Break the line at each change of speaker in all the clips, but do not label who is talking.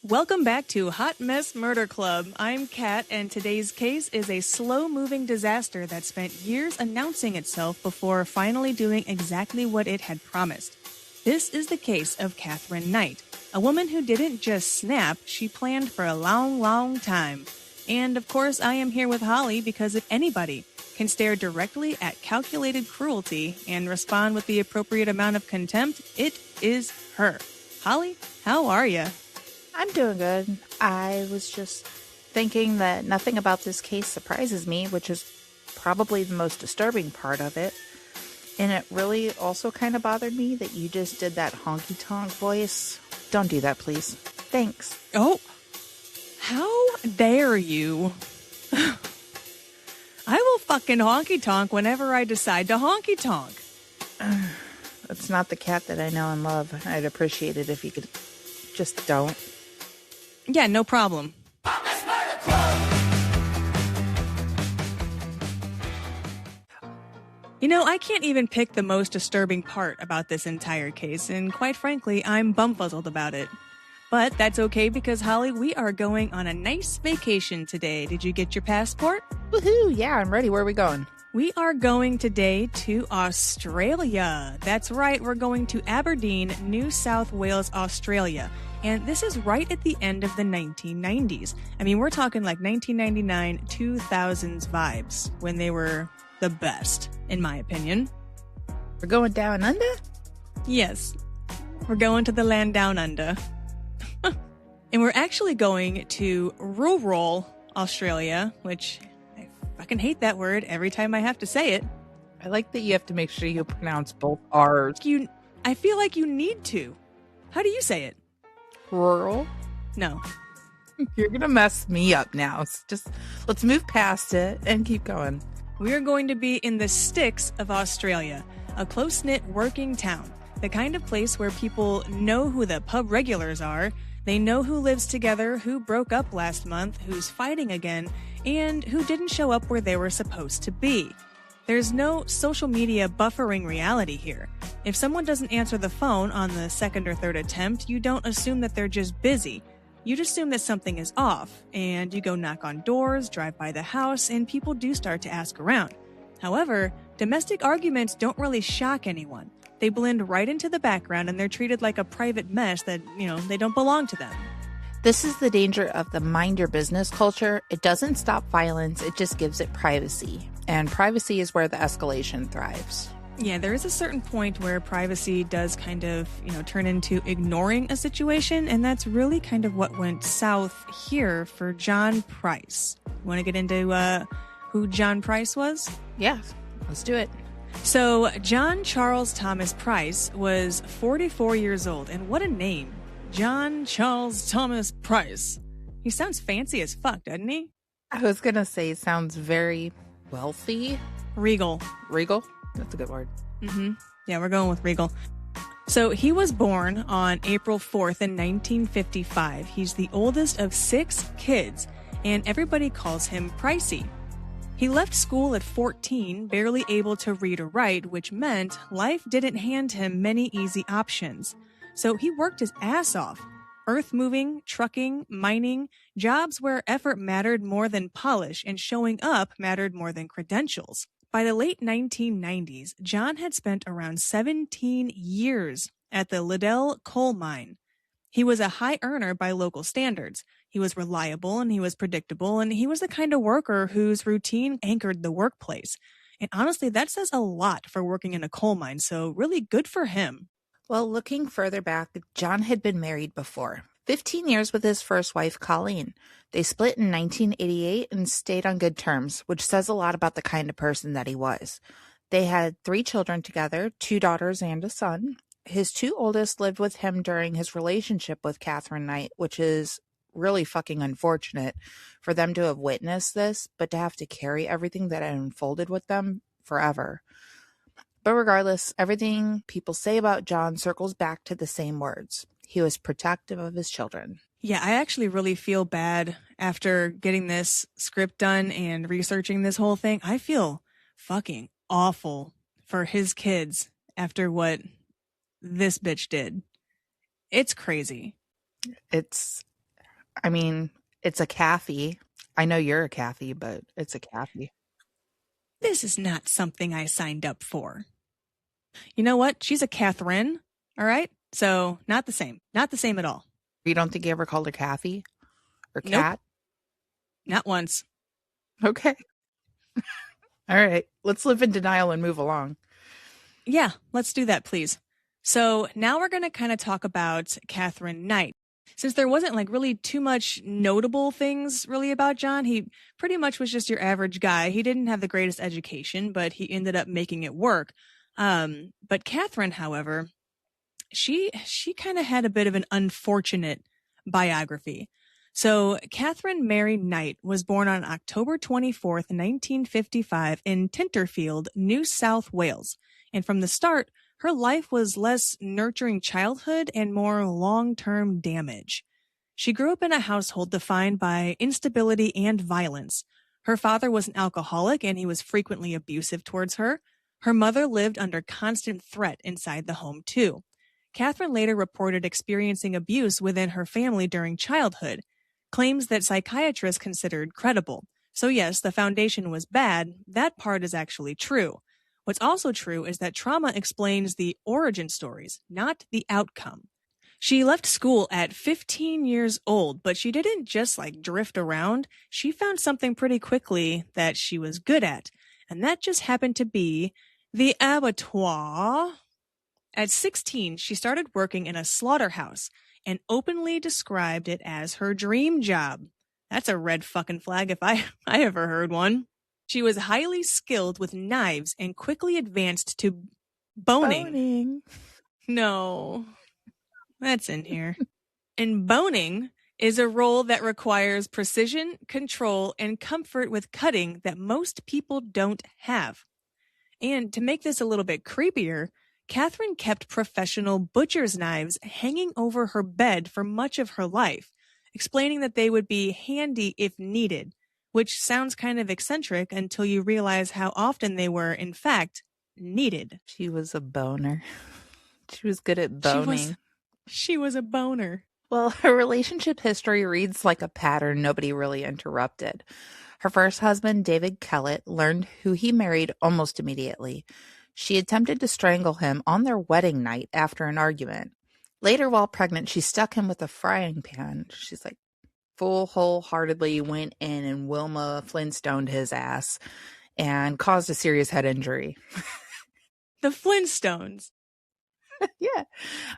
Welcome back to Hot Mess Murder Club. I'm Kat, and today's case is a slow-moving disaster that spent years announcing itself before finally doing exactly what it had promised. This is the case of Catherine Knight, a woman who didn't just snap, she planned for a long, long time. And of course, I am here with Holly because if anybody can stare directly at calculated cruelty and respond with the appropriate amount of contempt, it is her. Holly, how are you?
I'm doing good. I was just thinking that nothing about this case surprises me, which is probably the most disturbing part of it. And it really also kind of bothered me that you just did that honky-tonk voice. Don't do that, please. Thanks.
Oh, how dare you? I will fucking honky-tonk whenever I decide to honky-tonk.
It's not the cat that I know and love. I'd appreciate it if you could just don't.
Yeah, no problem. You know, I can't even pick the most disturbing part about this entire case, and quite frankly, I'm bumfuzzled about it. But that's okay because, Holly, we are going on a nice vacation today. Did you get your passport?
Woohoo! Yeah, I'm ready. Where are we going?
We are going today to Australia. That's right, we're going to Aberdeen, New South Wales, Australia. And this is right at the end of the 1990s. I mean, we're talking like 1999, 2000s vibes when they were the best, in my opinion.
We're going down under?
Yes, we're going to the land down under. And we're actually going to rural Australia, which I fucking hate that word every time I have to say it.
I like that you have to make sure you pronounce both R's.
I feel like you need to. How do you say it?
Rural?
No.
You're going to mess me up now. Just let's move past it and keep going.
We are going to be in the sticks of Australia, a close-knit working town, the kind of place where people know who the pub regulars are, they know who lives together, who broke up last month, who's fighting again, and who didn't show up where they were supposed to be. There's no social media buffering reality here. If someone doesn't answer the phone on the second or third attempt, you don't assume that they're just busy. You just assume that something is off, and you go knock on doors, drive by the house, and people do start to ask around. However, domestic arguments don't really shock anyone. They blend right into the background, and they're treated like a private mess that, they don't belong to them.
This is the danger of the mind your business culture. It doesn't stop violence, it just gives it privacy. And privacy is where the escalation thrives.
Yeah, there is a certain point where privacy does kind of, turn into ignoring a situation, and that's really kind of what went south here for John Price. Want to get into who John Price was?
Yeah, let's do it.
So, John Charles Thomas Price was 44 years old, and what a name. John Charles Thomas Price. He sounds fancy as fuck, doesn't he?
I was going to say sounds very wealthy.
Regal.
Regal? That's a good word.
Mm-hmm. Yeah, we're going with regal. So he was born on April 4th in 1955. He's the oldest of 6 kids, and everybody calls him Pricey. He left school at 14, barely able to read or write, which meant life didn't hand him many easy options. So he worked his ass off. Earth moving, trucking, mining, jobs where effort mattered more than polish and showing up mattered more than credentials. By the late 1990s, John had spent around 17 years at the Liddell coal mine. He was a high earner by local standards. He was reliable and he was predictable, and he was the kind of worker whose routine anchored the workplace. And honestly, that says a lot for working in a coal mine, so really good for him.
Well, looking further back, John had been married before. 15 years with his first wife, Colleen. They split in 1988 and stayed on good terms, which says a lot about the kind of person that he was. They had 3 children together, 2 daughters and a son. His 2 oldest lived with him during his relationship with Catherine Knight, which is really fucking unfortunate for them to have witnessed this, but to have to carry everything that had unfolded with them forever. But regardless, everything people say about John circles back to the same words. He was protective of his children.
Yeah, I actually really feel bad after getting this script done and researching this whole thing. I feel fucking awful for his kids after what this bitch did. It's crazy.
It's I mean, it's a Kathy. I know you're a Kathy, but it's a Kathy.
This is not something I signed up for. You know what? She's a Catherine. All right. So not the same. Not the same at all.
You don't think you ever called her Kathy or
Nope.
Cat?
Not once.
Okay. All right. Let's live in denial and move along.
Yeah, let's do that, please. So now we're going to kind of talk about Catherine Knight. Since there wasn't like really too much notable things really about John, he pretty much was just your average guy. He didn't have the greatest education, but he ended up making it work. But Catherine, however, she kind of had a bit of an unfortunate biography. So Catherine Mary Knight was born on October 24th, 1955 in Tinterfield, New South Wales. And from the start, her life was less nurturing childhood and more long-term damage. She grew up in a household defined by instability and violence. Her father was an alcoholic and he was frequently abusive towards her. Her mother lived under constant threat inside the home too. Catherine later reported experiencing abuse within her family during childhood, claims that psychiatrists considered credible. So yes, the foundation was bad. That part is actually true. What's also true is that trauma explains the origin stories, not the outcome. She left school at 15 years old, but she didn't just like drift around. She found something pretty quickly that she was good at, and that just happened to be the abattoir. At 16, she started working in a slaughterhouse and openly described it as her dream job. That's a red fucking flag if I ever heard one. She was highly skilled with knives and quickly advanced to boning. No, that's in here. And boning is a role that requires precision, control, and comfort with cutting that most people don't have. And to make this a little bit creepier, Catherine kept professional butcher's knives hanging over her bed for much of her life, explaining that they would be handy if needed, which sounds kind of eccentric until you realize how often they were, in fact, needed.
She was a boner. She was good at boning.
She was a boner.
Well, her relationship history reads like a pattern nobody really interrupted. Her first husband, David Kellett, learned who he married almost immediately. She attempted to strangle him on their wedding night after an argument. Later, while pregnant, she stuck him with a frying pan. She's like, full wholeheartedly went in and Wilma Flintstoned his ass and caused a serious head injury.
The Flintstones.
Yeah.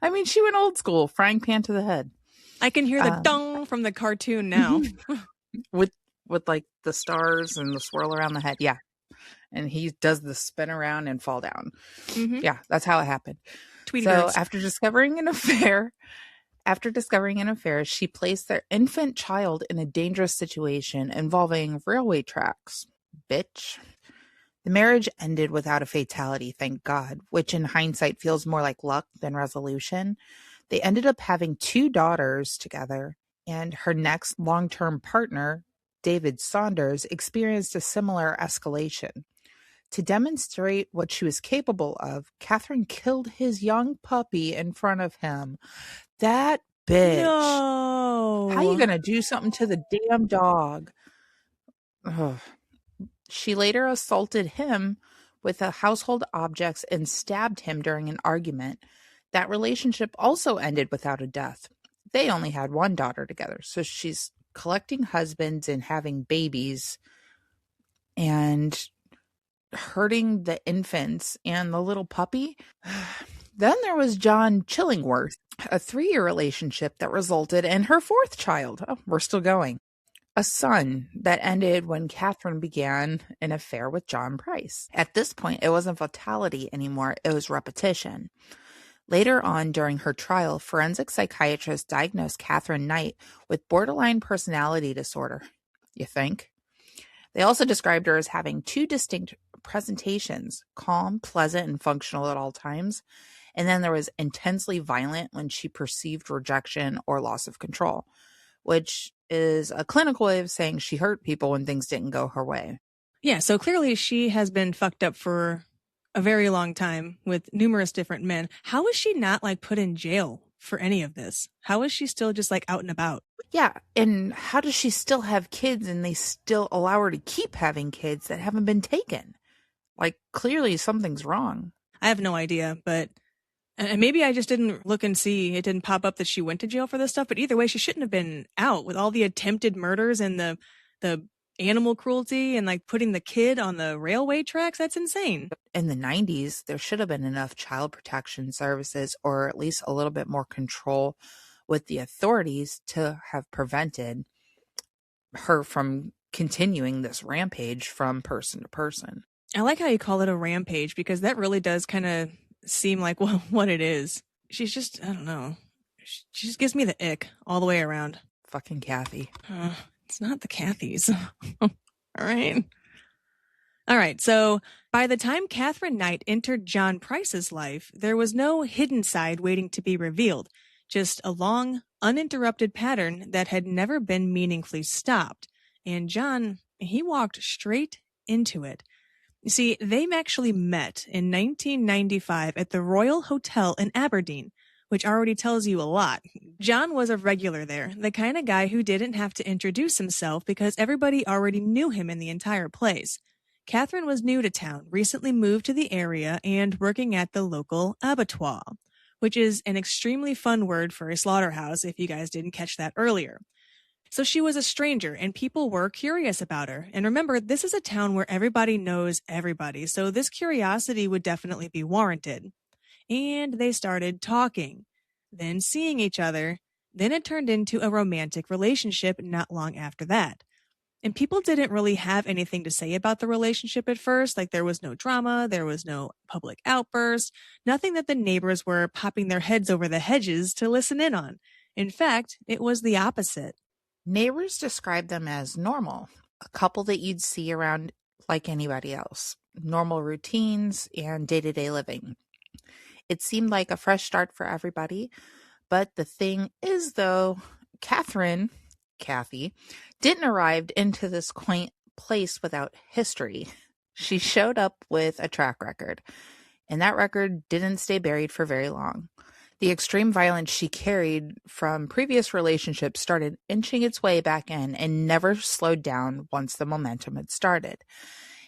I mean, she went old school, frying pan to the head.
I can hear the dong from the cartoon now.
with like the stars and the swirl around the head. Yeah. And he does the spin around and fall down. Mm-hmm. Yeah, that's how it happened.
Tweety birds.
After discovering an affair, she placed their infant child in a dangerous situation involving railway tracks. Bitch. The marriage ended without a fatality, thank God, which in hindsight feels more like luck than resolution. They ended up having 2 daughters together, and her next long-term partner, David Saunders, experienced a similar escalation. To demonstrate what she was capable of, Catherine killed his young puppy in front of him. That bitch.
No.
How you gonna do something to the damn dog? Ugh. She later assaulted him with household objects and stabbed him during an argument. That relationship also ended without a death. They only had 1 daughter together. So she's collecting husbands and having babies and hurting the infants and the little puppy. Then there was John Chillingworth, a 3-year relationship that resulted in her 4th child. Oh, we're still going. A son that ended when Catherine began an affair with John Price. At this point, it wasn't fatality anymore, it was repetition. Later on during her trial, forensic psychiatrists diagnosed Catherine Knight with borderline personality disorder. You think? They also described her as having 2 distinct presentations, calm, pleasant, and functional at all times. And then there was intensely violent when she perceived rejection or loss of control, which is a clinical way of saying she hurt people when things didn't go her way.
Yeah, so clearly she has been fucked up for a very long time with numerous different men. How is she not like put in jail for any of this? How is she still just like out and about?
Yeah, and how does she still have kids and they still allow her to keep having kids that haven't been taken? Like, clearly something's wrong.
I have no idea, but and maybe I just didn't look and see. It didn't pop up that she went to jail for this stuff, but either way, she shouldn't have been out with all the attempted murders and the animal cruelty and like putting the kid on the railway tracks. That's insane.
In the 90s, there should have been enough child protection services or at least a little bit more control with the authorities to have prevented her from continuing this rampage from person to person.
I like how you call it a rampage because that really does kind of seem like what it is. She's just, I don't know. She just gives me the ick all the way around.
Fucking Kathy.
It's not the Cathys. All right. All right. So by the time Catherine Knight entered John Price's life, there was no hidden side waiting to be revealed, just a long, uninterrupted pattern that had never been meaningfully stopped. And John, he walked straight into it. You see, they actually met in 1995 at the Royal Hotel in Aberdeen, which already tells you a lot. John was a regular there, the kind of guy who didn't have to introduce himself because everybody already knew him in the entire place. Catherine was new to town, recently moved to the area, and working at the local abattoir, which is an extremely fun word for a slaughterhouse if you guys didn't catch that earlier. So she was a stranger and people were curious about her. And remember, this is a town where everybody knows everybody, so this curiosity would definitely be warranted. And they started talking, then seeing each other. Then it turned into a romantic relationship not long after that. And people didn't really have anything to say about the relationship at first. Like there was no drama, there was no public outburst, nothing that the neighbors were popping their heads over the hedges to listen in on. In fact, it was the opposite.
Neighbors described them as normal, a couple that you'd see around like anybody else, normal routines and day-to-day living. It seemed like a fresh start for everybody, but the thing is, though, Kathy, didn't arrive into this quaint place without history. She showed up with a track record, and that record didn't stay buried for very long. The extreme violence she carried from previous relationships started inching its way back in and never slowed down once the momentum had started.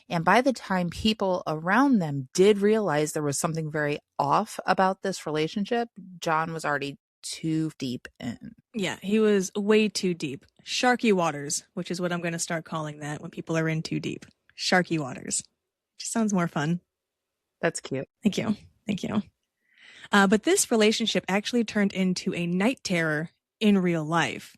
And by the time people around them did realize there was something very off about this relationship, John was already too deep in.
Yeah, he was way too deep. Sharky waters, which is what I'm going to start calling that when people are in too deep. Sharky waters. Just sounds more fun.
That's cute.
Thank you. Thank you. But this relationship actually turned into a night terror in real life.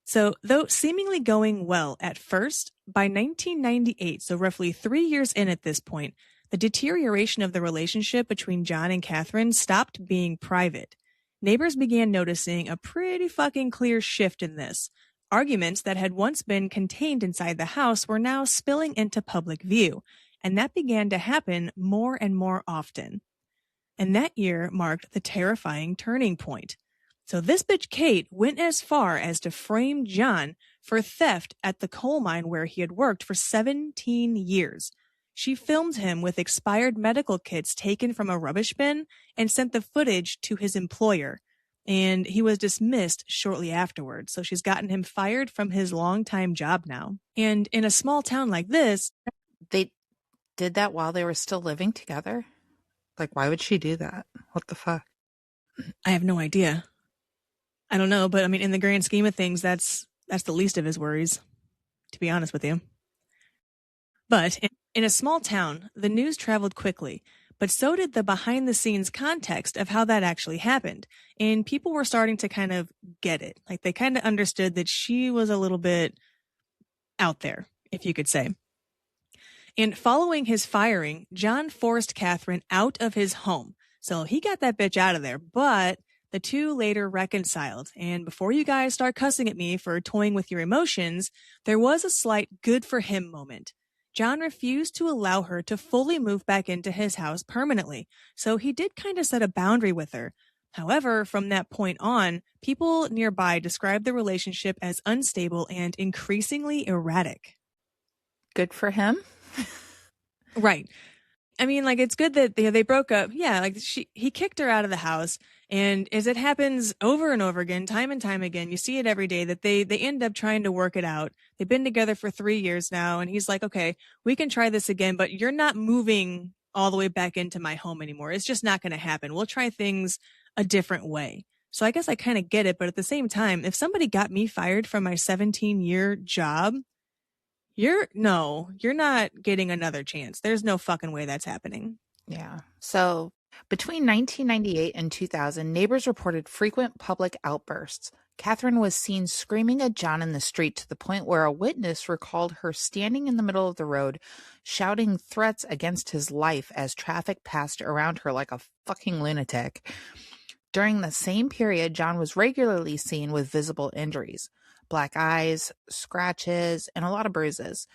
So, though seemingly going well at first, by 1998, so roughly 3 years in at this point, the deterioration of the relationship between John and Catherine stopped being private. Neighbors began noticing a pretty fucking clear shift in this. Arguments that had once been contained inside the house were now spilling into public view, and that began to happen more and more often. And that year marked the terrifying turning point. So this bitch Kate went as far as to frame John for theft at the coal mine where he had worked for 17 years. She filmed him with expired medical kits taken from a rubbish bin and sent the footage to his employer. And he was dismissed shortly afterwards. So she's gotten him fired from his longtime job now. And in a small town like this...
They did that while they were still living together? Like, why would she do that? What the fuck?
I have no idea. I don't know, but I mean, in the grand scheme of things, that's the least of his worries, to be honest with you. But in a small town, the news traveled quickly, but so did the behind-the-scenes context of how that actually happened. And people were starting to kind of get it. Like, they kind of understood that she was a little bit out there, if you could say. And following his firing, John forced Catherine out of his home. So he got that bitch out of there, but the two later reconciled. And before you guys start cussing at me for toying with your emotions, there was a slight good for him moment. John refused to allow her to fully move back into his house permanently, so he did kind of set a boundary with her. However, from that point on, people nearby described the relationship as unstable and increasingly erratic.
Good for him?
Right. I mean, like, it's good that they broke up. Yeah, like he kicked her out of the house, and as it happens over and over again, time and time again, you see it every day that they end up trying to work it out. They've been together for 3 years now, and he's like, okay, we can try this again, but you're not moving all the way back into my home anymore. It's just not going to happen. We'll try things a different way. So I guess I kind of get it, but at the same time, if somebody got me fired from my 17-year job, you're not getting another chance. There's no fucking way that's happening.
Yeah. So between 1998 and 2000, neighbors reported frequent public outbursts. Catherine was seen screaming at John in the street to the point where a witness recalled her standing in the middle of the road, shouting threats against his life as traffic passed around her like a fucking lunatic. During the same period, John was regularly seen with visible injuries, black eyes, scratches, and a lot of bruises.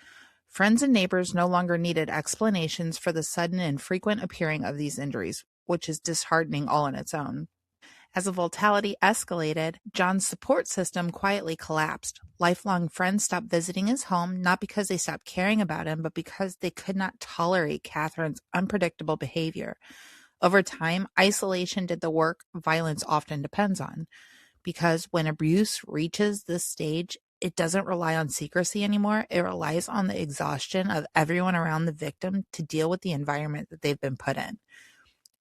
Friends and neighbors no longer needed explanations for the sudden and frequent appearing of these injuries, which is disheartening all on its own. As the volatility escalated, John's support system quietly collapsed. Lifelong friends stopped visiting his home, not because they stopped caring about him, but because they could not tolerate Catherine's unpredictable behavior. Over time, isolation did the work violence often depends on, because when abuse reaches this stage, it doesn't rely on secrecy anymore. It relies on the exhaustion of everyone around the victim to deal with the environment that they've been put in.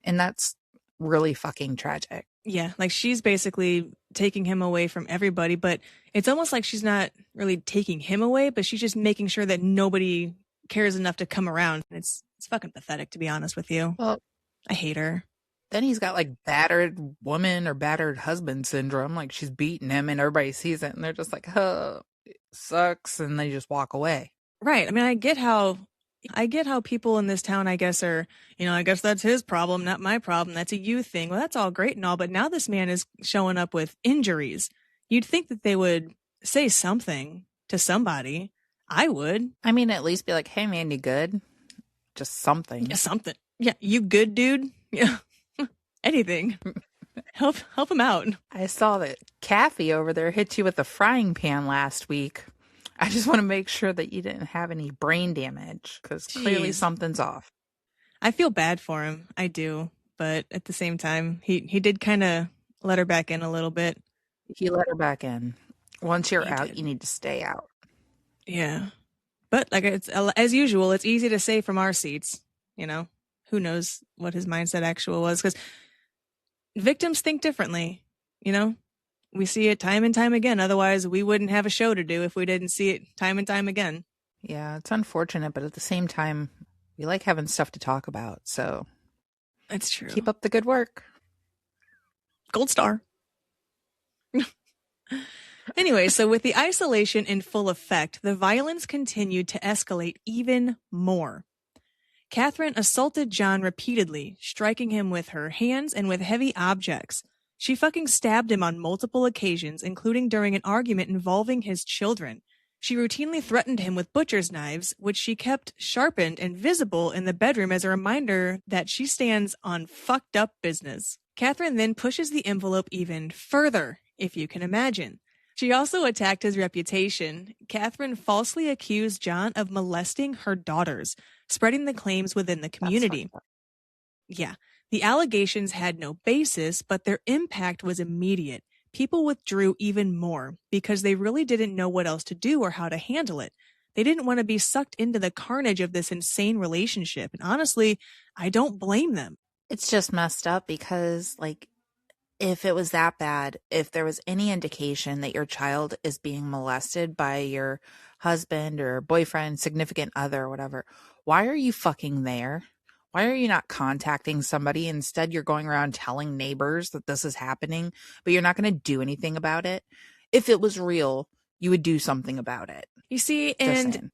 And that's really fucking tragic.
Yeah, like she's basically taking him away from everybody, but it's almost like she's not really taking him away, but she's just making sure that nobody cares enough to come around. It's fucking pathetic, to be honest with you.
Well,
I hate her.
Then he's got like battered woman or battered husband syndrome. Like she's beating him and everybody sees it and they're just like, oh, it sucks. And they just walk away.
Right. I mean, I get how people in this town, I guess, are, I guess that's his problem, not my problem. That's a you thing. Well, that's all great and all, but now this man is showing up with injuries. You'd think that they would say something to somebody. I would.
I mean, at least be like, hey, man, you good? Just something.
Yeah, something. Yeah, you good, dude? Yeah. Anything. Help him out.
I saw that Kathy over there hit you with a frying pan last week. I just want to make sure that you didn't have any brain damage, because clearly something's off.
I feel bad for him. I do. But at the same time, he did kind of let her back in a little bit.
He let her back in. Once you're out, you need to stay out.
Yeah. But like it's as usual, it's easy to say from our seats, Who knows what his mindset actual was, because victims think differently, We see it time and time again. Otherwise, we wouldn't have a show to do if we didn't see it time and time again.
Yeah, it's unfortunate, but at the same time, we like having stuff to talk about. So
that's true.
Keep up the good work.
Gold star. Anyway, so with the isolation in full effect, the violence continued to escalate even more. Catherine assaulted John repeatedly, striking him with her hands and with heavy objects. She fucking stabbed him on multiple occasions, including during an argument involving his children. She routinely threatened him with butcher's knives, which she kept sharpened and visible in the bedroom as a reminder that she stands on fucked up business. Catherine then pushes the envelope even further, if you can imagine. She also attacked his reputation. Catherine falsely accused John of molesting her daughters, spreading the claims within the community. Yeah. The allegations had no basis, but their impact was immediate. People withdrew even more because they really didn't know what else to do or how to handle it. They didn't want to be sucked into the carnage of this insane relationship. And honestly, I don't blame them.
It's just messed up because, if it was that bad, if there was any indication that your child is being molested by your husband or boyfriend, significant other, or whatever, why are you fucking there? Why are you not contacting somebody? Instead, you're going around telling neighbors that this is happening, but you're not going to do anything about it. If it was real, you would do something about it.
You see, and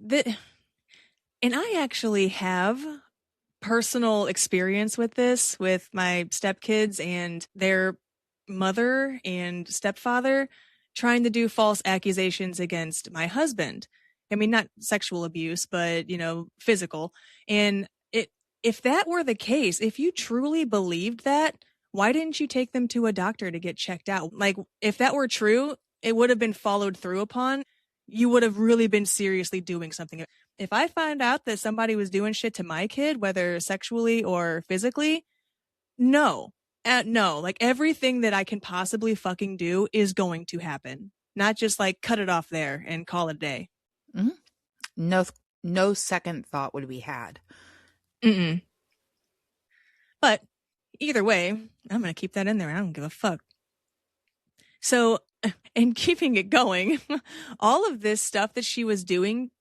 I actually have personal experience with this, with my stepkids and their mother and stepfather trying to do false accusations against my husband. I mean, not sexual abuse, but, physical. And if that were the case, if you truly believed that, why didn't you take them to a doctor to get checked out? Like, if that were true, it would have been followed through upon. you would have really been seriously doing something. If I find out that somebody was doing shit to my kid, whether sexually or physically, no. No, like everything that I can possibly fucking do is going to happen. Not just like cut it off there and call it a day.
Mm-hmm. No second thought would be had.
Mm-mm. But either way, I'm going to keep that in there. I don't give a fuck. So, and keeping it going, all of this stuff that she was doing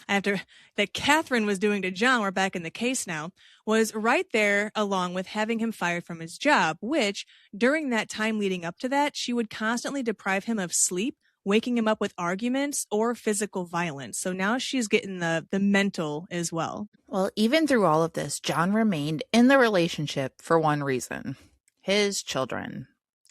that Catherine was doing to John, we're back in the case now, was right there along with having him fired from his job, which during that time leading up to that, she would constantly deprive him of sleep, waking him up with arguments or physical violence. So now she's getting the mental as well.
Well, even through all of this, John remained in the relationship for one reason: his children.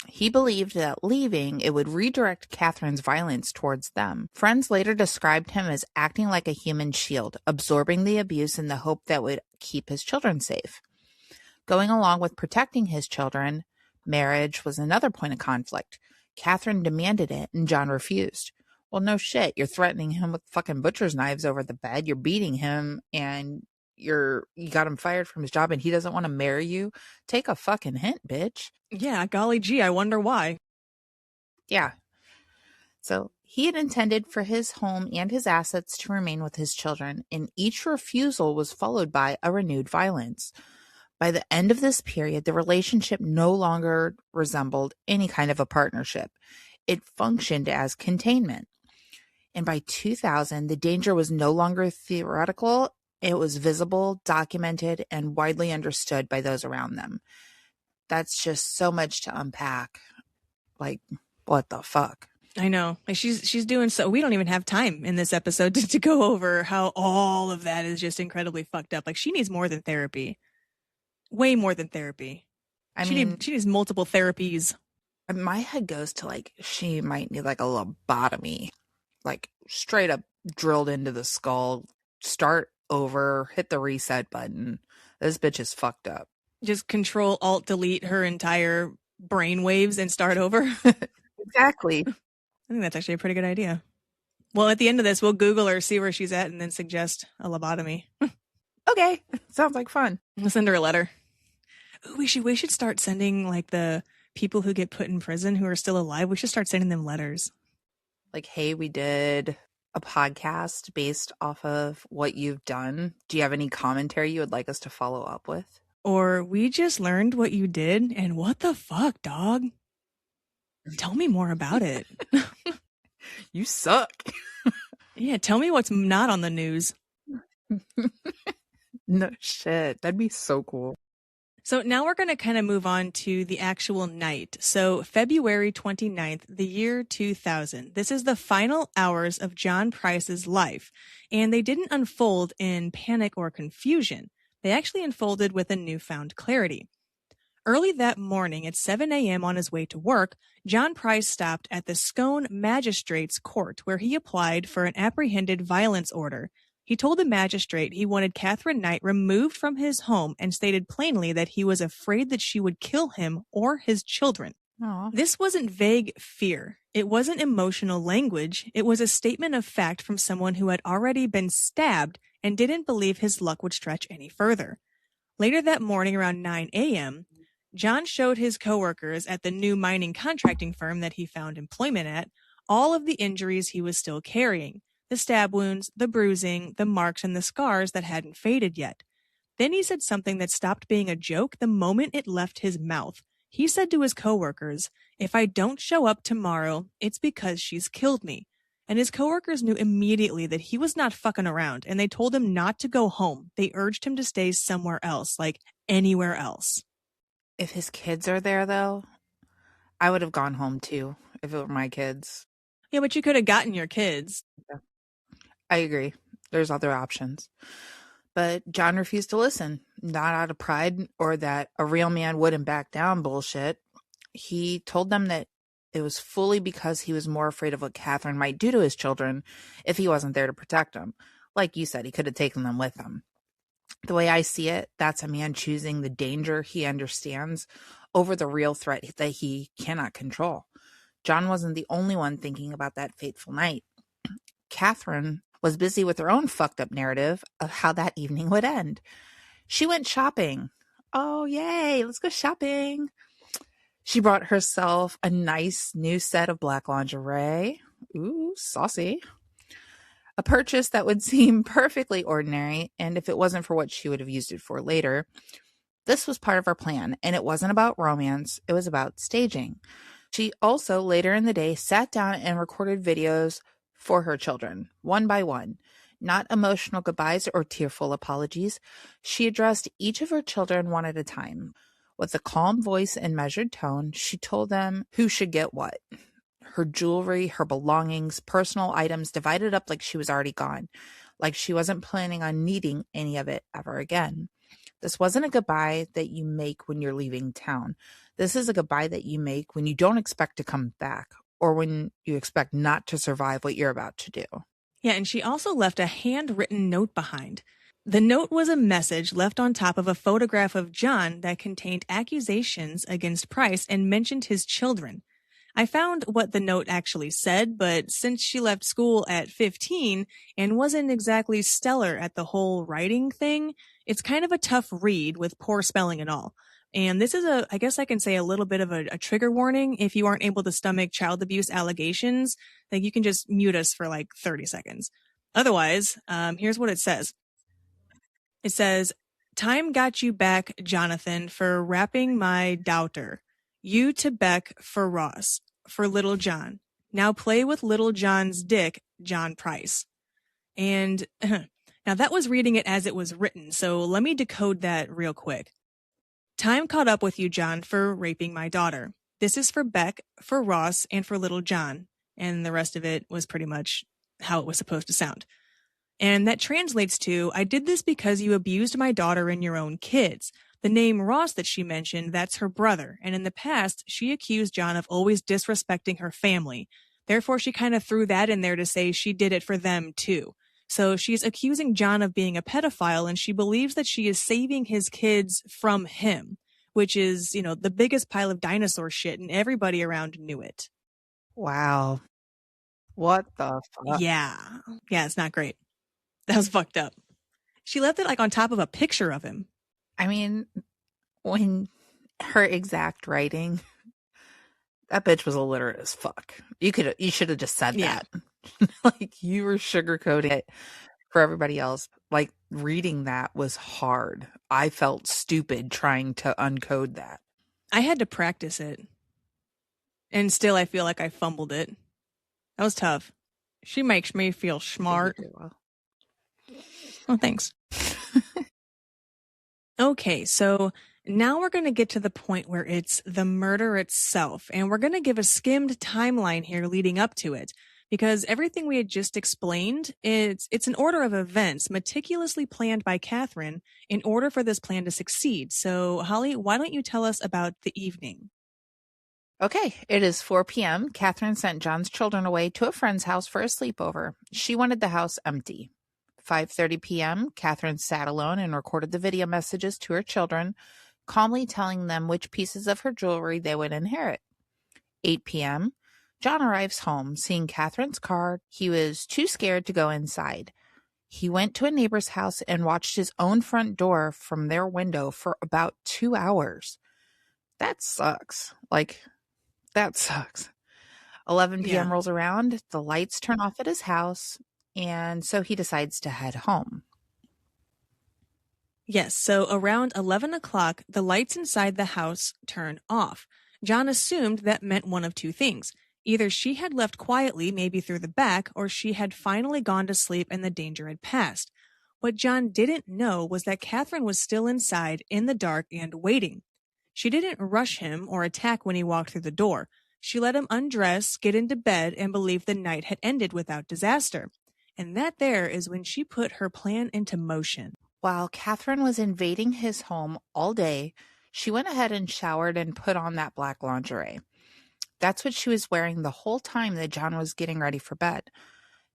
He believed that leaving, it would redirect Catherine's violence towards them. Friends later described him as acting like a human shield, absorbing the abuse in the hope that would keep his children safe. Going along with protecting his children, marriage was another point of conflict. Catherine demanded it, and John refused. Well, no shit. You're threatening him with fucking butcher's knives over the bed. You're beating him, and you got him fired from his job, and he doesn't want to marry you. Take a fucking hint, bitch.
Yeah, golly gee, I wonder why.
Yeah. So he had intended for his home and his assets to remain with his children, and each refusal was followed by a renewed violence. By the end of this period, the relationship no longer resembled any kind of a partnership. It functioned as containment. And by 2000, the danger was no longer theoretical. It was visible, documented, and widely understood by those around them. That's just so much to unpack. Like, what the fuck?
I know. Like she's doing so. We don't even have time in this episode to go over how all of that is just incredibly fucked up. Like she needs more than therapy. Way more than therapy. She needs multiple therapies.
My head goes to like, she might need like a lobotomy. Like straight up drilled into the skull. Start over. Hit the reset button. This bitch is fucked up.
Just Control Alt Delete her entire brain waves and start over.
Exactly.
I think that's actually a pretty good idea. Well, at the end of this, we'll Google her, see where she's at, and then suggest a lobotomy.
Okay. Sounds like fun.
We'll send her a letter. Ooh, we should start sending like the people who get put in prison who are still alive. We should start sending them letters.
Like, hey, we did a podcast based off of what you've done. Do you have any commentary you would like us to follow up with?
Or we just learned what you did, and what the fuck, dog? Tell me more about it.
You suck.
Yeah, tell me what's not on the news.
No shit. That'd be so cool.
So now we're going to kind of move on to the actual night. So February 29th, the year 2000. This is the final hours of John Price's life, and they didn't unfold in panic or confusion. They actually unfolded with a newfound clarity. Early that morning at 7 a.m. on his way to work, John Price stopped at the Scone Magistrates Court, where he applied for an apprehended violence order. He told the magistrate he wanted Catherine Knight removed from his home and stated plainly that he was afraid that she would kill him or his children.
Aww.
This wasn't vague fear. It wasn't emotional language. It was a statement of fact from someone who had already been stabbed and didn't believe his luck would stretch any further. Later that morning around 9 a.m., John showed his coworkers at the new mining contracting firm that he found employment at all of the injuries he was still carrying. The stab wounds, the bruising, the marks, and the scars that hadn't faded yet. Then he said something that stopped being a joke the moment it left his mouth. He said to his coworkers, "If I don't show up tomorrow, it's because she's killed me." And his coworkers knew immediately that he was not fucking around, and they told him not to go home. They urged him to stay somewhere else, like anywhere else.
If his kids are there, though, I would have gone home too if it were my kids.
Yeah, but you could have gotten your kids.
Yeah. I agree. There's other options. But John refused to listen, not out of pride or that a real man wouldn't back down bullshit. He told them that it was fully because he was more afraid of what Catherine might do to his children if he wasn't there to protect them. Like you said, he could have taken them with him. The way I see it, that's a man choosing the danger he understands over the real threat that he cannot control. John wasn't the only one thinking about that fateful night. Catherine was busy with her own fucked up narrative of how that evening would end. She went shopping. Oh, yay, let's go shopping. She brought herself a nice new set of black lingerie. Ooh, saucy. A purchase that would seem perfectly ordinary, and if it wasn't for what she would have used it for later, this was part of her plan, and it wasn't about romance, it was about staging. She also, later in the day, sat down and recorded videos for her children, one by one. Not emotional goodbyes or tearful apologies. She addressed each of her children one at a time. With a calm voice and measured tone, she told them who should get what. Her jewelry, her belongings, personal items divided up like she was already gone, like she wasn't planning on needing any of it ever again. This wasn't a goodbye that you make when you're leaving town. This is a goodbye that you make when you don't expect to come back or when you expect not to survive what you're about to do.
Yeah, and she also left a handwritten note behind. The note was a message left on top of a photograph of John that contained accusations against Price and mentioned his children. I found what the note actually said, but since she left school at 15 and wasn't exactly stellar at the whole writing thing, it's kind of a tough read with poor spelling and all. And this is I guess I can say a little bit of a trigger warning. If you aren't able to stomach child abuse allegations, then you can just mute us for like 30 seconds. Otherwise, here's what it says. It says, "Time got you back, Jonathan, for rapping my daughter. You to Beck for Ross, for Little John. Now play with Little John's dick, John Price." And now that was reading it as it was written, so let me decode that real quick. "Time caught up with you, John, for raping my daughter. This is for Beck, for Ross, and for Little John." And the rest of it was pretty much how it was supposed to sound. And that translates to, "I did this because you abused my daughter and your own kids. The name Ross that she mentioned, that's her brother. And in the past, she accused John of always disrespecting her family. Therefore, she kind of threw that in there to say she did it for them too. So she's accusing John of being a pedophile, and she believes that she is saving his kids from him, which is, the biggest pile of dinosaur shit, and everybody around knew it."
Wow. What the fuck?
Yeah, it's not great. That was fucked up. She left it like on top of a picture of him.
I mean, when her exact writing, that bitch was illiterate as fuck. You should have just said that. Like, you were sugarcoating it for everybody else. Like, reading that was hard. I felt stupid trying to uncode that.
I had to practice it. And still I feel like I fumbled it. That was tough. She makes me feel smart. Oh, thanks. Okay, so now we're going to get to the point where it's the murder itself, and we're going to give a skimmed timeline here leading up to it, because everything we had just explained, it's an order of events meticulously planned by Catherine in order for this plan to succeed. So, Holly, why don't you tell us about the evening?
Okay, it is 4 p.m. Catherine sent John's children away to a friend's house for a sleepover. She wanted the house empty. 5:30 p.m., Catherine sat alone and recorded the video messages to her children, calmly telling them which pieces of her jewelry they would inherit. 8 p.m., John arrives home. Seeing Catherine's car, he was too scared to go inside. He went to a neighbor's house and watched his own front door from their window for about 2 hours. That sucks. That sucks. 11 p.m. rolls around, the lights turn off at his house, and so he decides to head home.
Yes, so around 11 o'clock, the lights inside the house turn off. John assumed that meant one of two things. Either she had left quietly, maybe through the back, or she had finally gone to sleep and the danger had passed. What John didn't know was that Catherine was still inside, in the dark, and waiting. She didn't rush him or attack when he walked through the door. She let him undress, get into bed, and believe the night had ended without disaster. And that there is when she put her plan into motion.
While Catherine was invading his home all day, she went ahead and showered and put on that black lingerie. That's what she was wearing the whole time that John was getting ready for bed.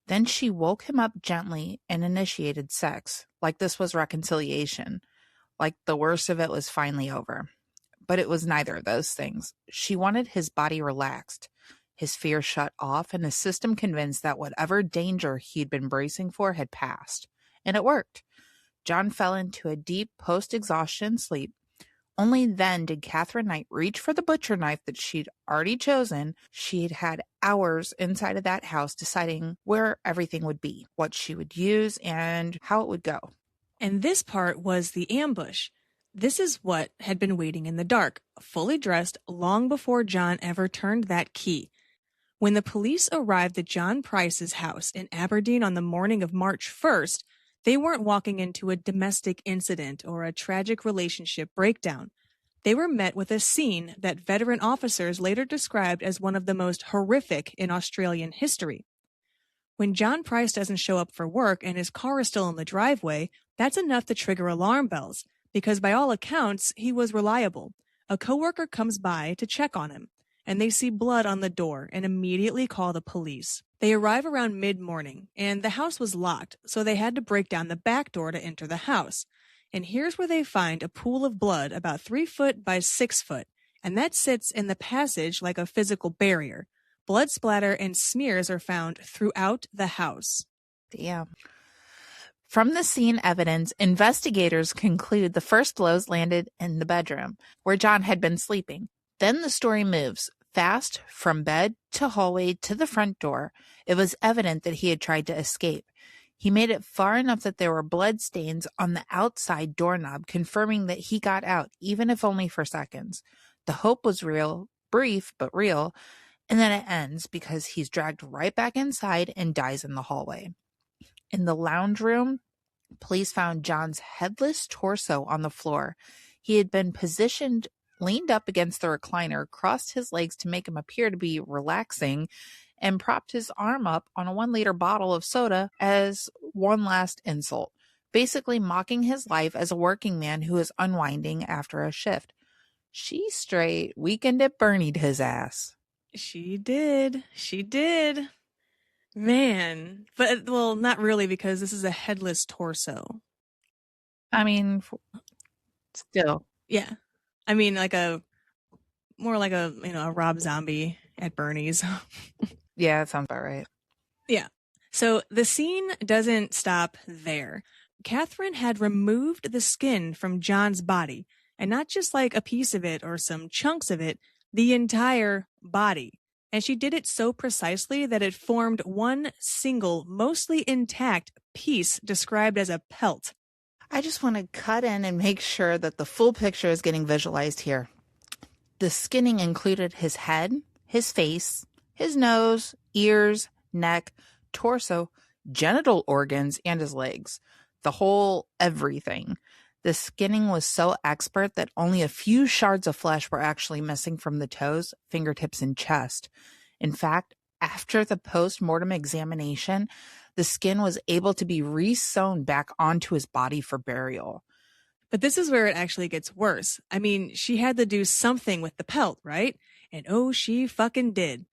Then she woke him up gently and initiated sex, like this was reconciliation, like the worst of it was finally over. But it was neither of those things. She wanted his body relaxed, His fear shut off and his system convinced that whatever danger he'd been bracing for had passed. And it worked. John fell into a deep post-exhaustion sleep. Only then did Catherine Knight reach for the butcher knife that she'd already chosen. She'd had hours inside of that house deciding where everything would be, what she would use, and how it would go.
And this part was the ambush. This is what had been waiting in the dark, fully dressed long before John ever turned that key. When the police arrived at John Price's house in Aberdeen on the morning of March 1st, they weren't walking into a domestic incident or a tragic relationship breakdown. They were met with a scene that veteran officers later described as one of the most horrific in Australian history. When John Price doesn't show up for work and his car is still in the driveway, that's enough to trigger alarm bells, because by all accounts, he was reliable. A coworker comes by to check on him, and they see blood on the door and immediately call the police. They arrive around mid-morning, and the house was locked, so they had to break down the back door to enter the house. And here's where they find a pool of blood about 3 foot by 6 foot, and that sits in the passage like a physical barrier. Blood splatter and smears are found throughout the house.
Damn. From the scene evidence, investigators conclude the first blows landed in the bedroom, where John had been sleeping. Then the story moves fast from bed to hallway to the front door. It was evident that he had tried to escape. He made it far enough that there were blood stains on the outside doorknob, confirming that he got out, even if only for seconds. The hope was real, brief but real, and then it ends because he's dragged right back inside and dies in the hallway. In the lounge room, police found John's headless torso on the floor. He had been positioned, leaned up against the recliner, crossed his legs to make him appear to be relaxing, and propped his arm up on a 1-liter bottle of soda as one last insult, basically mocking his life as a working man who is unwinding after a shift. She straight weekend at Bernie'd his ass.
She did. She did. Man. But, well, not really, because this is a headless torso.
I mean, still.
Yeah. I mean, more like a Rob Zombie at Bernie's.
Yeah, that sounds about right.
Yeah. So the scene doesn't stop there. Catherine had removed the skin from John's body, and not just like a piece of it or some chunks of it, the entire body. And she did it so precisely that it formed one single, mostly intact piece described as a pelt.
I just want to cut in and make sure that the full picture is getting visualized here. The skinning included his head, his face, his nose, ears, neck, torso, genital organs, and his legs. The whole everything. The skinning was so expert that only a few shards of flesh were actually missing from the toes, fingertips, and chest. In fact, after the post-mortem examination, the skin was able to be re-sewn back onto his body for burial.
But this is where it actually gets worse. I mean, she had to do something with the pelt, right? And oh, she fucking did.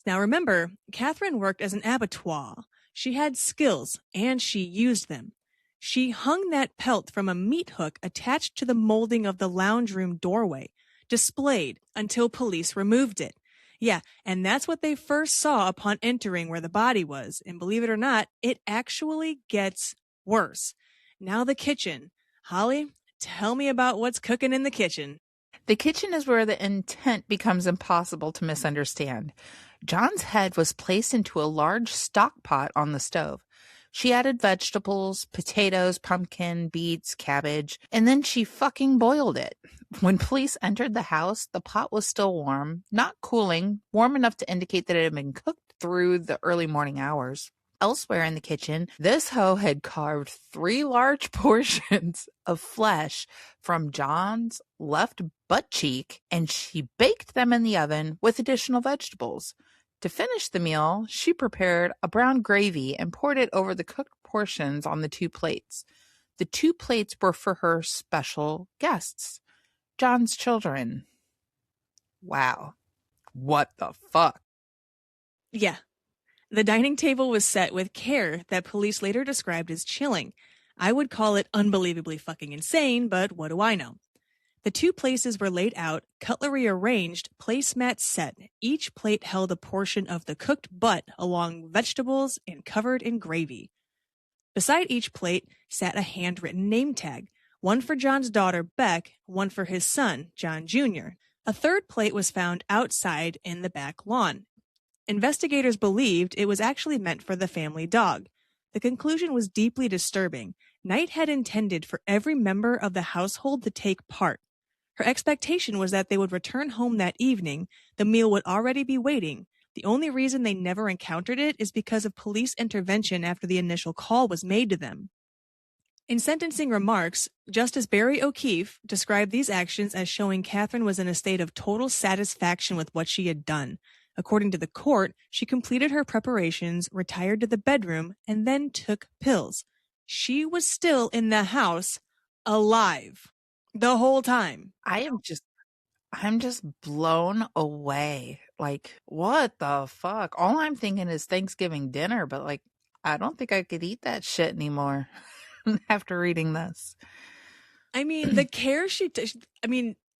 Now remember, Catherine worked as an abattoir. She had skills, and she used them. She hung that pelt from a meat hook attached to the molding of the lounge room doorway, displayed until police removed it. Yeah, and that's what they first saw upon entering where the body was. And believe it or not, it actually gets worse. Now the kitchen. Holly, tell me about what's cooking in the kitchen.
The kitchen is where the intent becomes impossible to misunderstand. John's head was placed into a large stock pot on the stove. She added vegetables, potatoes, pumpkin, beets, cabbage, and then she fucking boiled it. When police entered the house, the pot was still warm, not cooling, warm enough to indicate that it had been cooked through the early morning hours. Elsewhere in the kitchen, this hoe had carved 3 large portions of flesh from John's left butt cheek, and she baked them in the oven with additional vegetables. To finish the meal, she prepared a brown gravy and poured it over the cooked portions on the 2 plates. The 2 plates were for her special guests, John's children. Wow. What the fuck?
Yeah. The dining table was set with care that police later described as chilling. I would call it unbelievably fucking insane, but what do I know? The two places were laid out, cutlery arranged, placemats set. Each plate held a portion of the cooked butt along vegetables and covered in gravy. Beside each plate sat a handwritten name tag, one for John's daughter, Beck, one for his son, John Jr. A third plate was found outside in the back lawn. Investigators believed it was actually meant for the family dog. The conclusion was deeply disturbing. Knight had intended for every member of the household to take part. Her expectation was that they would return home that evening. The meal would already be waiting. The only reason they never encountered it is because of police intervention after the initial call was made to them. In sentencing remarks, Justice Barry O'Keefe described these actions as showing Catherine was in a state of total satisfaction with what she had done. According to the court, she completed her preparations, retired to the bedroom, and then took pills. She was still in the house, alive, the whole time.
I'm just blown away. Like, what the fuck? All I'm thinking is Thanksgiving dinner, but like, I don't think I could eat that shit anymore after reading this.
I mean, the care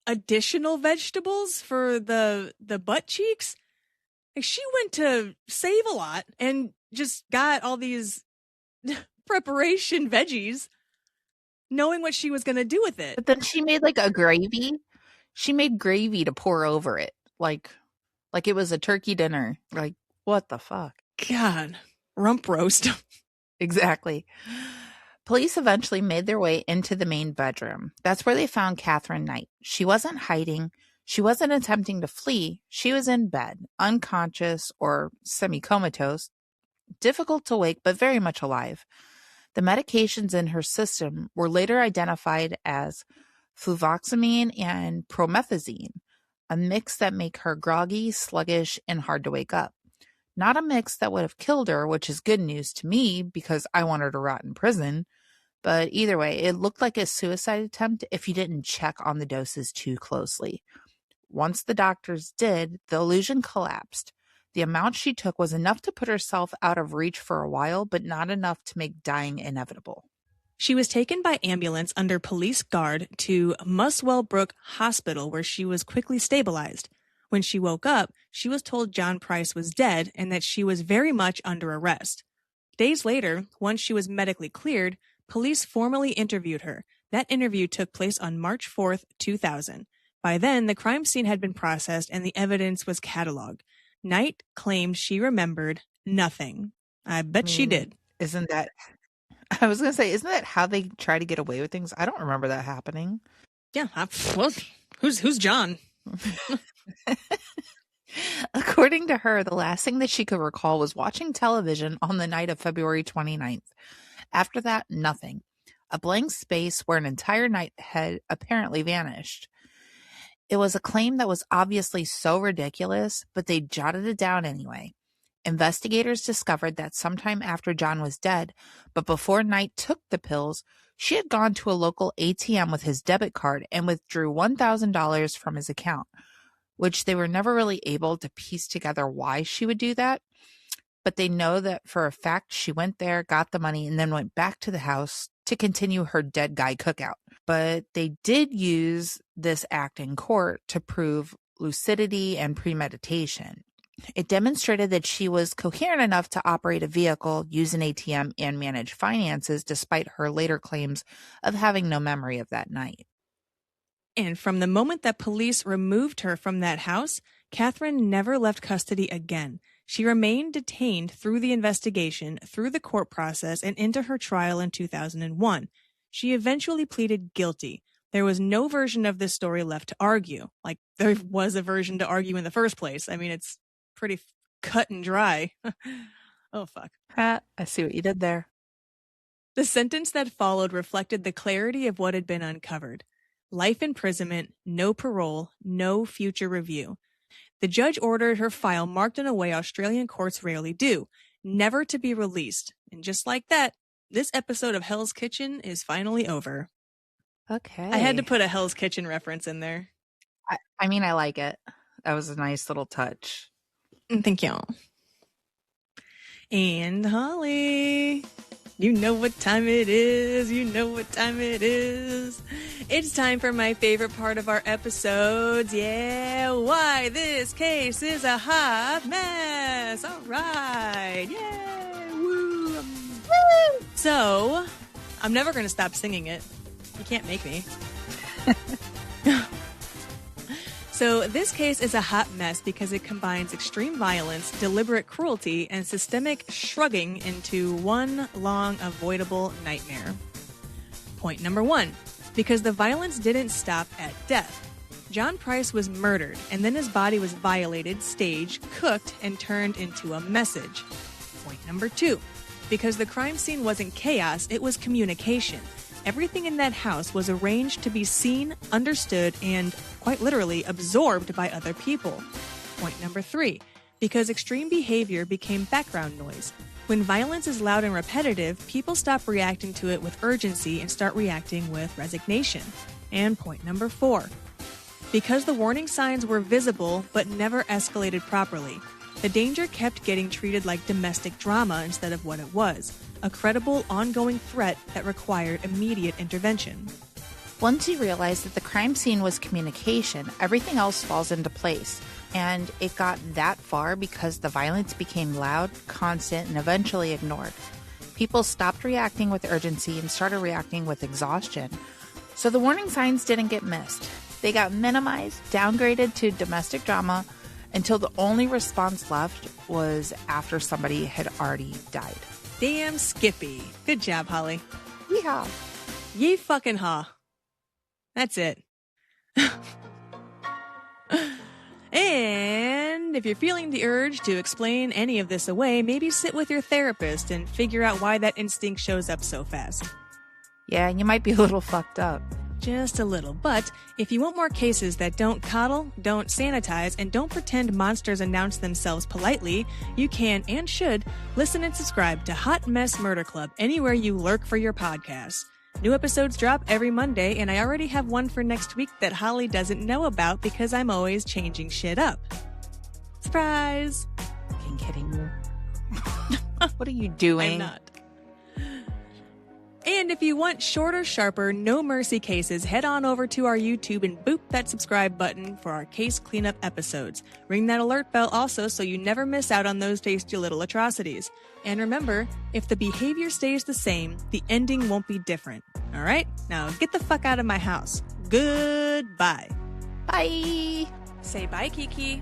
additional vegetables for the butt cheeks. Like, she went to Save a Lot and just got all these preparation veggies, knowing what she was going to do with it.
But then she made like a gravy. She made gravy to pour over it. Like it was a turkey dinner. Like, what the fuck?
God, rump roast.
Exactly. Police eventually made their way into the main bedroom. That's where they found Catherine Knight. She wasn't hiding. She wasn't attempting to flee. She was in bed, unconscious or semi-comatose, difficult to wake, but very much alive. The medications in her system were later identified as fluvoxamine and promethazine, a mix that make her groggy, sluggish, and hard to wake up. Not a mix that would have killed her, which is good news to me because I want her to rot in prison. But either way, it looked like a suicide attempt if you didn't check on the doses too closely. Once the doctors did, the illusion collapsed. The amount she took was enough to put herself out of reach for a while, but not enough to make dying inevitable.
She was taken by ambulance under police guard to Muswell Brook Hospital, where she was quickly stabilized. When she woke up, she was told John Price was dead and that she was very much under arrest. Days later, once she was medically cleared, police formally interviewed her. That interview took place on March 4th, 2000. By then, the crime scene had been processed and the evidence was cataloged. Knight claimed she remembered nothing. I bet she did.
Isn't that how they try to get away with things? I don't remember that happening.
Yeah, well, who's John?
According to her, the last thing that she could recall was watching television on the night of February 29th. After that, nothing. A blank space where an entire night had apparently vanished. It was a claim that was obviously so ridiculous, but they jotted it down anyway. Investigators discovered that sometime after John was dead, but before Knight took the pills, she had gone to a local ATM with his debit card and withdrew $1,000 from his account, which they were never really able to piece together why she would do that. But they know that for a fact she went there, got the money, and then went back to the house to continue her dead guy cookout. But they did use this act in court to prove lucidity and premeditation. It demonstrated that she was coherent enough to operate a vehicle, use an ATM, and manage finances, despite her later claims of having no memory of that night.
And from the moment that police removed her from that house, Catherine never left custody again. She remained detained through the investigation, through the court process, and into her trial in 2001. She eventually pleaded guilty. There was no version of this story left to argue. Like, there was a version to argue in the first place. I mean, it's pretty cut and dry. Oh, fuck.
I see what you did there.
The sentence that followed reflected the clarity of what had been uncovered. Life imprisonment, no parole, no future review. The judge ordered her file marked in a way Australian courts rarely do, never to be released. And just like that, this episode of Hell's Kitchen is finally over.
Okay.
I had to put a Hell's Kitchen reference in there.
I mean, I like it. That was a nice little touch.
Thank you. And Holly. You know what time it is. You know what time it is. It's time for my favorite part of our episodes. Yeah, why this case is a hot mess. All right. Yay. Woo. Woo. So, I'm never going to stop singing it. You can't make me. So this case is a hot mess because it combines extreme violence, deliberate cruelty, and systemic shrugging into one long, avoidable nightmare. Point number 1. Because the violence didn't stop at death. John Price was murdered, and then his body was violated, staged, cooked, and turned into a message. Point number 2. Because the crime scene wasn't chaos, it was communication. Everything in that house was arranged to be seen, understood, and, quite literally, absorbed by other people. Point number 3. Because extreme behavior became background noise. When violence is loud and repetitive, people stop reacting to it with urgency and start reacting with resignation. And point number 4. Because the warning signs were visible but never escalated properly. The danger kept getting treated like domestic drama instead of what it was, a credible, ongoing threat that required immediate intervention.
Once you realize that the crime scene was communication, everything else falls into place. And it got that far because the violence became loud, constant, and eventually ignored. People stopped reacting with urgency and started reacting with exhaustion. So the warning signs didn't get missed. They got minimized, downgraded to domestic drama, until the only response left was after somebody had already died.
Damn Skippy. Good job, Holly.
Yeehaw.
Yee fucking ha. That's it. And if you're feeling the urge to explain any of this away, maybe sit with your therapist and figure out why that instinct shows up so fast.
Yeah, you might be a little fucked up.
Just a little. But if you want more cases that don't coddle, don't sanitize, and don't pretend monsters announce themselves politely, you can and should listen and subscribe to Hot Mess Murder Club anywhere you lurk for your podcasts. New episodes drop every Monday, and I already have one for next week that Holly doesn't know about because I'm always changing shit up. Surprise!
Fucking kidding you. What are you doing?
I'm not. And if you want shorter, sharper, no mercy cases, head on over to our YouTube and boop that subscribe button for our case cleanup episodes. Ring that alert bell also so you never miss out on those tasty little atrocities. And remember, if the behavior stays the same, the ending won't be different. All right? Now get the fuck out of my house. Goodbye.
Bye.
Say bye, Kiki.